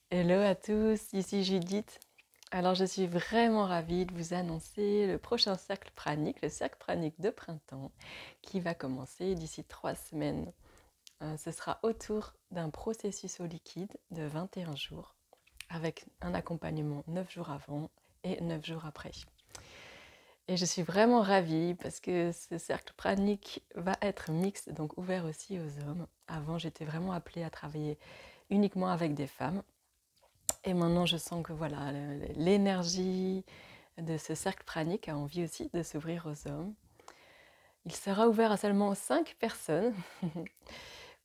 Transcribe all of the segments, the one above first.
Hello à tous, ici Judith. Alors je suis vraiment ravie de vous annoncer le prochain cercle pranique, le cercle pranique de printemps, qui va commencer d'ici 3 semaines. Ce sera autour d'un processus au liquide de 21 jours, avec un accompagnement 9 jours avant et 9 jours après. Et je suis vraiment ravie parce que ce cercle pranique va être mixte, donc ouvert aussi aux hommes. Avant, j'étais vraiment appelée à travailler uniquement avec des femmes. Et maintenant, je sens que voilà, l'énergie de ce cercle pranique a envie aussi de s'ouvrir aux hommes. Il sera ouvert à seulement 5 personnes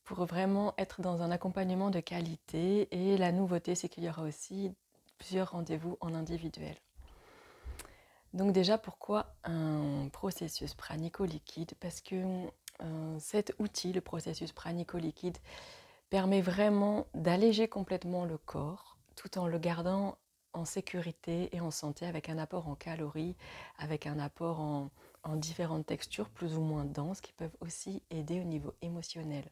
pour vraiment être dans un accompagnement de qualité. Et la nouveauté, c'est qu'il y aura aussi plusieurs rendez-vous en individuel. Donc déjà, pourquoi un processus pranico-liquide? Parce que cet outil, le processus pranico-liquide, permet vraiment d'alléger complètement le corps tout en le gardant en sécurité et en santé avec un apport en calories, avec un apport en différentes textures plus ou moins denses qui peuvent aussi aider au niveau émotionnel.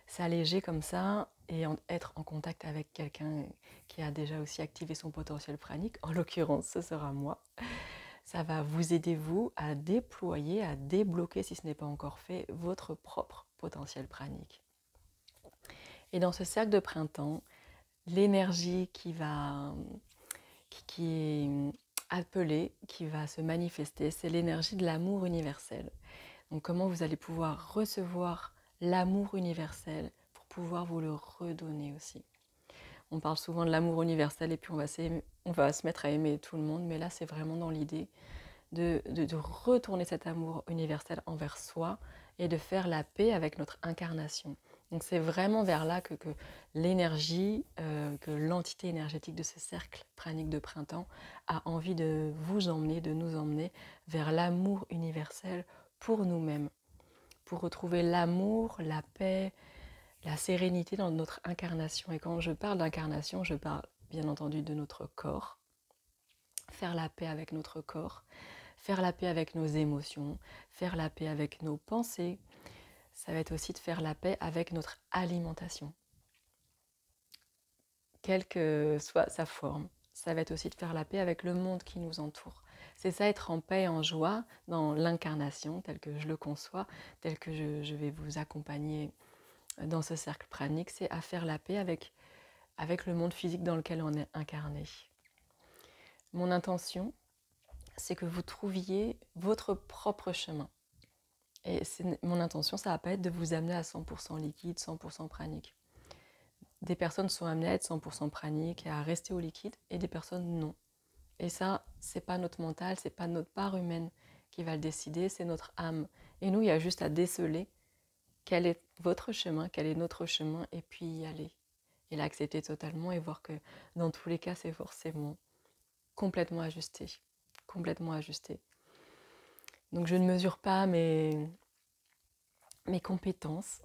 S'alléger comme ça et être en contact avec quelqu'un qui a déjà aussi activé son potentiel pranique, en l'occurrence ce sera moi, ça va vous aider vous à déployer, à débloquer si ce n'est pas encore fait, votre propre potentiel pranique. Et dans ce cercle de printemps, l'énergie qui est appelée, qui va se manifester, c'est l'énergie de l'amour universel. Donc comment vous allez pouvoir recevoir l'amour universel pour pouvoir vous le redonner aussi. On parle souvent de l'amour universel et puis on va se mettre à aimer tout le monde, mais là c'est vraiment dans l'idée de retourner cet amour universel envers soi et de faire la paix avec notre incarnation. Donc c'est vraiment vers là que l'énergie, que l'entité énergétique de ce cercle pranique de printemps a envie de vous emmener, de nous emmener vers l'amour universel pour nous-mêmes, pour retrouver l'amour, la paix, la sérénité dans notre incarnation. Et quand je parle d'incarnation, je parle bien entendu de notre corps, faire la paix avec notre corps, faire la paix avec nos émotions, faire la paix avec nos pensées. Ça va être aussi de faire la paix avec notre alimentation, quelle que soit sa forme. Ça va être aussi de faire la paix avec le monde qui nous entoure. C'est ça, être en paix et en joie dans l'incarnation, telle que je le conçois, telle que je vais vous accompagner dans ce cercle pranique, c'est à faire la paix avec le monde physique dans lequel on est incarné. Mon intention, c'est que vous trouviez votre propre chemin. Et mon intention, ça va pas être de vous amener à 100% liquide, 100% pranique. Des personnes sont amenées à être 100% pranique et à rester au liquide, et des personnes non. Et ça, c'est pas notre mental, c'est pas notre part humaine qui va le décider, c'est notre âme. Et nous, il y a juste à déceler quel est votre chemin, quel est notre chemin, et puis y aller. Et l'accepter totalement et voir que dans tous les cas, c'est forcément complètement ajusté. Complètement ajusté. Donc je ne mesure pas mes compétences.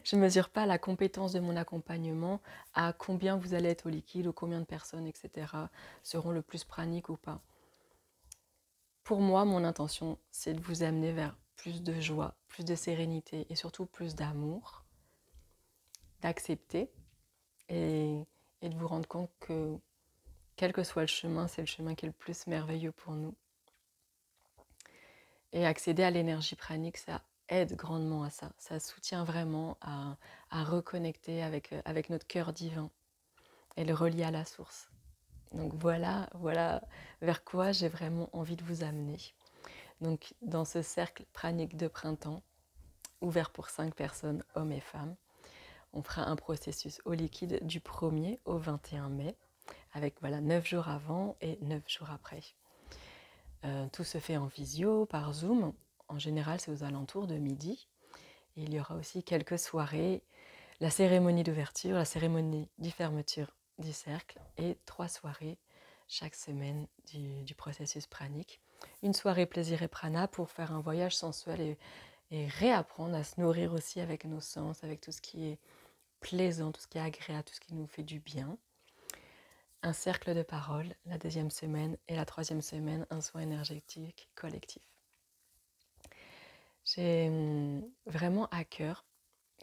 Je ne mesure pas la compétence de mon accompagnement à combien vous allez être au liquide ou combien de personnes, etc., seront le plus praniques ou pas. Pour moi, mon intention, c'est de vous amener vers plus de joie, plus de sérénité et surtout plus d'amour, d'accepter et de vous rendre compte que quel que soit le chemin, c'est le chemin qui est le plus merveilleux pour nous. Et accéder à l'énergie pranique, ça aide grandement à ça. Ça soutient vraiment à reconnecter avec notre cœur divin et le relier à la source. Donc voilà vers quoi j'ai vraiment envie de vous amener. Donc dans ce cercle pranique de printemps, ouvert pour 5 personnes, hommes et femmes, on fera un processus au liquide du 1er au 21 mai, avec 9 jours avant et 9 jours après. Tout se fait en visio, par Zoom. En général, c'est aux alentours de midi. Et il y aura aussi quelques soirées, la cérémonie d'ouverture, la cérémonie de fermeture du cercle et 3 soirées chaque semaine du processus pranique. Une soirée plaisir et prana pour faire un voyage sensuel et réapprendre à se nourrir aussi avec nos sens, avec tout ce qui est plaisant, tout ce qui est agréable, tout ce qui nous fait du bien. Un cercle de parole la 2e semaine et la 3e semaine, un soin énergétique collectif. J'ai vraiment à cœur,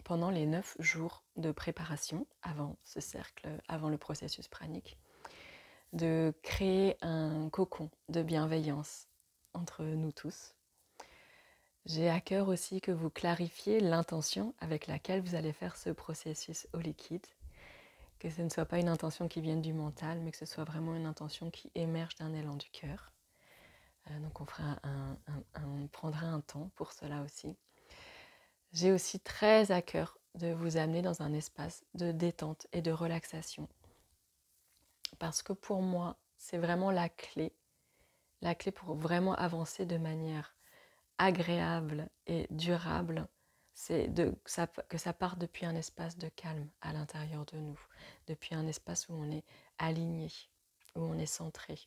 pendant les 9 jours de préparation avant ce cercle, avant le processus pranique, de créer un cocon de bienveillance entre nous tous. J'ai à cœur aussi que vous clarifiez l'intention avec laquelle vous allez faire ce processus au liquide, que ce ne soit pas une intention qui vienne du mental, mais que ce soit vraiment une intention qui émerge d'un élan du cœur. Donc on prendra un temps pour cela aussi. J'ai aussi très à cœur de vous amener dans un espace de détente et de relaxation. Parce que pour moi, c'est vraiment la clé pour vraiment avancer de manière agréable et durable, c'est que ça parte depuis un espace de calme à l'intérieur de nous, depuis un espace où on est aligné, où on est centré.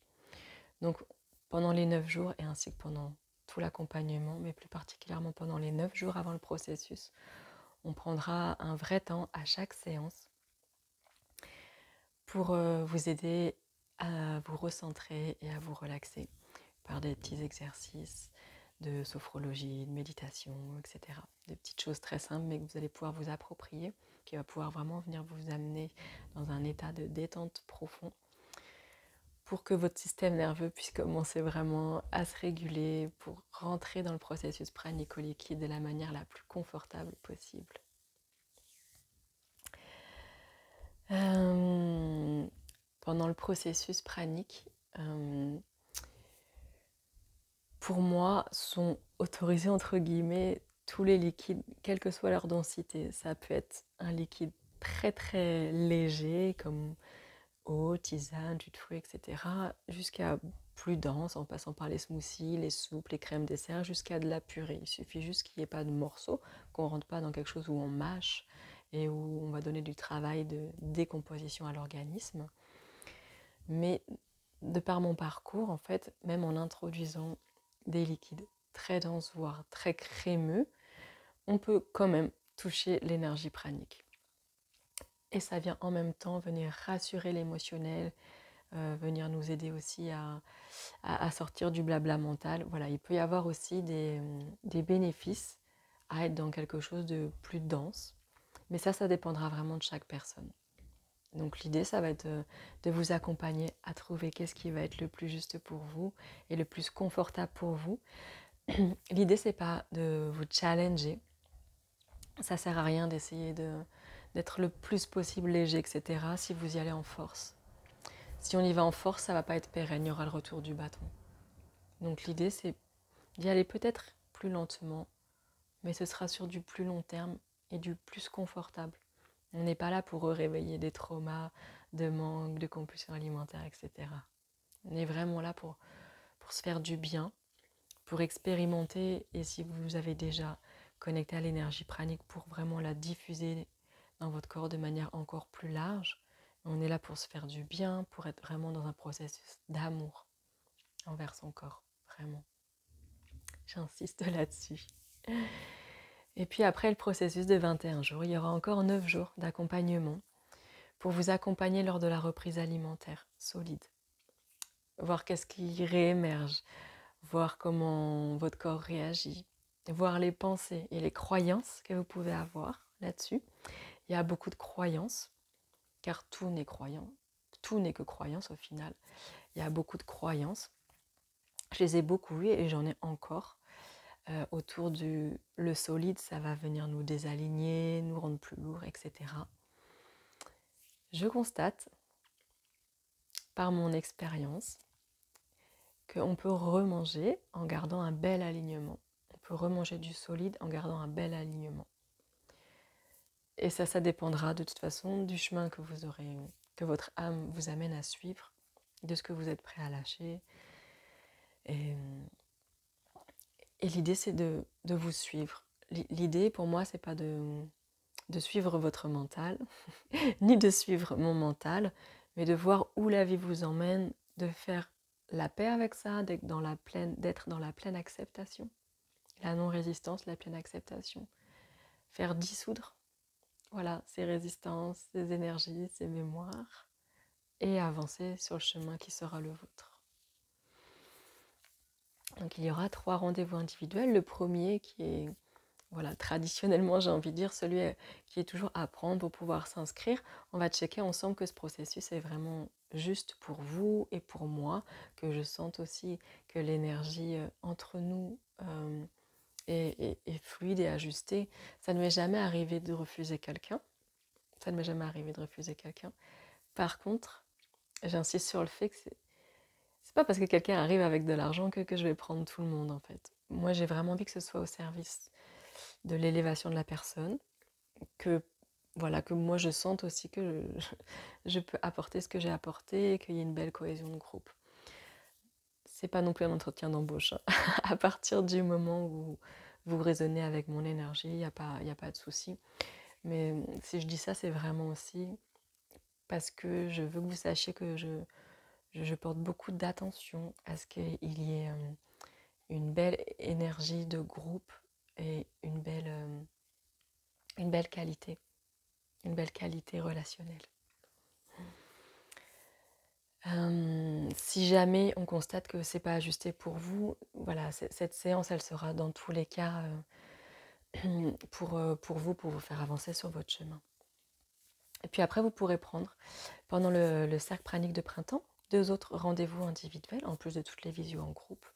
Donc pendant les 9 jours et ainsi que pendant tout l'accompagnement, mais plus particulièrement pendant les 9 jours avant le processus, on prendra un vrai temps à chaque séance pour vous aider à vous recentrer et à vous relaxer par des petits exercices de sophrologie, de méditation, etc. Des petites choses très simples mais que vous allez pouvoir vous approprier, qui va pouvoir vraiment venir vous amener dans un état de détente profond pour que votre système nerveux puisse commencer vraiment à se réguler, pour rentrer dans le processus pranico-liquide de la manière la plus confortable possible. Pendant le processus pranique, pour moi, sont autorisés entre guillemets tous les liquides, quelle que soit leur densité. Ça peut être un liquide très très léger comme eau, tisane, jus de fruits, etc. jusqu'à plus dense en passant par les smoothies, les soupes, les crèmes dessert, jusqu'à de la purée. Il suffit juste qu'il n'y ait pas de morceaux, qu'on ne rentre pas dans quelque chose où on mâche et où on va donner du travail de décomposition à l'organisme. Mais de par mon parcours, en fait, même en introduisant des liquides très denses, voire très crémeux, on peut quand même toucher l'énergie pranique. Et ça vient en même temps venir rassurer l'émotionnel, venir nous aider aussi à sortir du blabla mental. Voilà, il peut y avoir aussi des bénéfices à être dans quelque chose de plus dense, mais ça dépendra vraiment de chaque personne. Donc l'idée, ça va être de vous accompagner à trouver qu'est-ce qui va être le plus juste pour vous et le plus confortable pour vous. L'idée, c'est pas de vous challenger. Ça sert à rien d'essayer d'être le plus possible léger, etc. si vous y allez en force. Si on y va en force, ça va pas être pérenne, il y aura le retour du bâton. Donc l'idée, c'est d'y aller peut-être plus lentement, mais ce sera sur du plus long terme et du plus confortable. On n'est pas là pour réveiller des traumas de manque, de compulsion alimentaire, etc. On est vraiment là pour se faire du bien, pour expérimenter, et si vous avez déjà connecté à l'énergie pranique, pour vraiment la diffuser dans votre corps de manière encore plus large. On est là pour se faire du bien, pour être vraiment dans un processus d'amour envers son corps, vraiment. J'insiste là-dessus. Et puis après le processus de 21 jours, il y aura encore 9 jours d'accompagnement pour vous accompagner lors de la reprise alimentaire solide. Voir qu'est-ce qui réémerge, voir comment votre corps réagit, voir les pensées et les croyances que vous pouvez avoir là-dessus. Il y a beaucoup de croyances, car tout n'est croyant, tout n'est que croyance au final. Il y a beaucoup de croyances. Je les ai beaucoup vues et j'en ai encore. Autour du le solide, ça va venir nous désaligner, nous rendre plus lourds, etc. Je constate, par mon expérience, qu'on peut remanger en gardant un bel alignement. On peut remanger du solide en gardant un bel alignement. Et ça dépendra de toute façon du chemin que vous aurez, que votre âme vous amène à suivre, de ce que vous êtes prêt à lâcher. Et l'idée, c'est de vous suivre. L'idée, pour moi, c'est pas de suivre votre mental, ni de suivre mon mental, mais de voir où la vie vous emmène, de faire la paix avec ça, d'être dans la pleine acceptation, la non-résistance, la pleine acceptation. Faire dissoudre, voilà, ces résistances, ces énergies, ces mémoires, et avancer sur le chemin qui sera le vôtre. Donc il y aura 3 rendez-vous individuels. Le premier qui est voilà, traditionnellement, j'ai envie de dire, celui qui est toujours à prendre pour pouvoir s'inscrire. On va checker ensemble que ce processus est vraiment juste pour vous et pour moi, que je sente aussi que l'énergie entre nous est fluide et ajustée. Ça ne m'est jamais arrivé de refuser quelqu'un. Ça ne m'est jamais arrivé de refuser quelqu'un. Par contre, j'insiste sur le fait que c'est pas parce que quelqu'un arrive avec de l'argent que je vais prendre tout le monde, en fait. Moi, j'ai vraiment envie que ce soit au service de l'élévation de la personne, que voilà, que moi je sente aussi que je peux apporter ce que j'ai apporté et qu'il y ait une belle cohésion de groupe. C'est pas non plus un entretien d'embauche, hein. À partir du moment où vous raisonnez avec mon énergie, il n'y a pas de souci. Mais si je dis ça, c'est vraiment aussi parce que je veux que vous sachiez que je porte beaucoup d'attention à ce qu'il y ait une belle énergie de groupe et une belle qualité relationnelle. Si jamais on constate que c'est pas ajusté pour vous, voilà, cette séance, elle sera dans tous les cas pour vous faire avancer sur votre chemin. Et puis après, vous pourrez prendre, pendant le cercle pranique de printemps, 2 autres rendez-vous individuels, en plus de toutes les visios en groupe,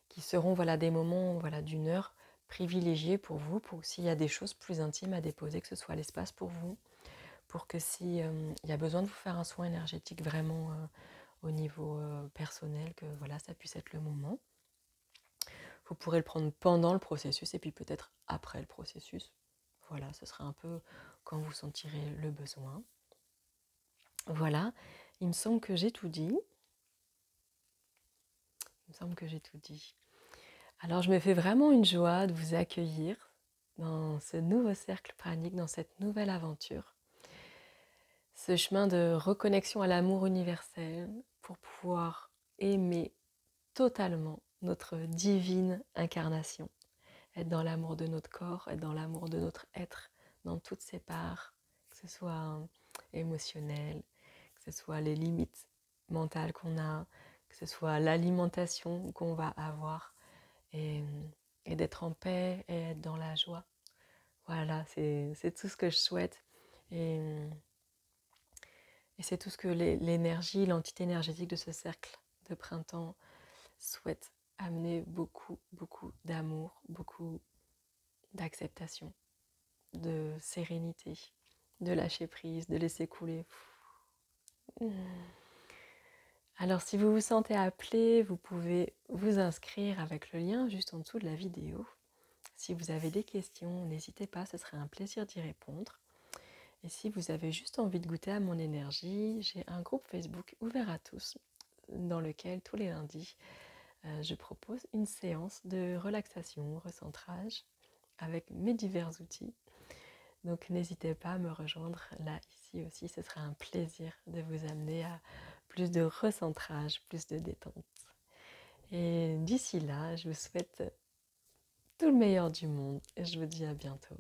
qui seront voilà, des moments voilà, d'1 heure privilégiés pour vous, pour s'il y a des choses plus intimes à déposer, que ce soit l'espace pour vous, pour que si y a besoin de vous faire un soin énergétique vraiment au niveau personnel, que voilà, ça puisse être le moment. Vous pourrez le prendre pendant le processus et puis peut-être après le processus. Voilà, ce sera un peu quand vous sentirez le besoin. Voilà, il me semble que j'ai tout dit. Alors je me fais vraiment une joie de vous accueillir dans ce nouveau cercle pranique, dans cette nouvelle aventure. Ce chemin de reconnexion à l'amour universel pour pouvoir aimer totalement notre divine incarnation. Être dans l'amour de notre corps, être dans l'amour de notre être, dans toutes ses parts, que ce soit émotionnel, que ce soit les limites mentales qu'on a, que ce soit l'alimentation qu'on va avoir, et d'être en paix et être dans la joie. Voilà, c'est tout ce que je souhaite. Et c'est tout ce que l'énergie, l'entité énergétique de ce cercle de printemps souhaite amener, beaucoup, beaucoup d'amour, beaucoup d'acceptation, de sérénité, de lâcher prise, de laisser couler. Alors si vous vous sentez appelé, vous pouvez vous inscrire avec le lien juste en dessous de la vidéo. Si vous avez des questions, n'hésitez pas, ce serait un plaisir d'y répondre. Et si vous avez juste envie de goûter à mon énergie, j'ai un groupe Facebook ouvert à tous, dans lequel tous les lundis, je propose une séance de relaxation, recentrage, avec mes divers outils. Donc n'hésitez pas à me rejoindre là, ici aussi, ce sera un plaisir de vous amener à plus de recentrage, plus de détente. Et d'ici là, je vous souhaite tout le meilleur du monde et je vous dis à bientôt.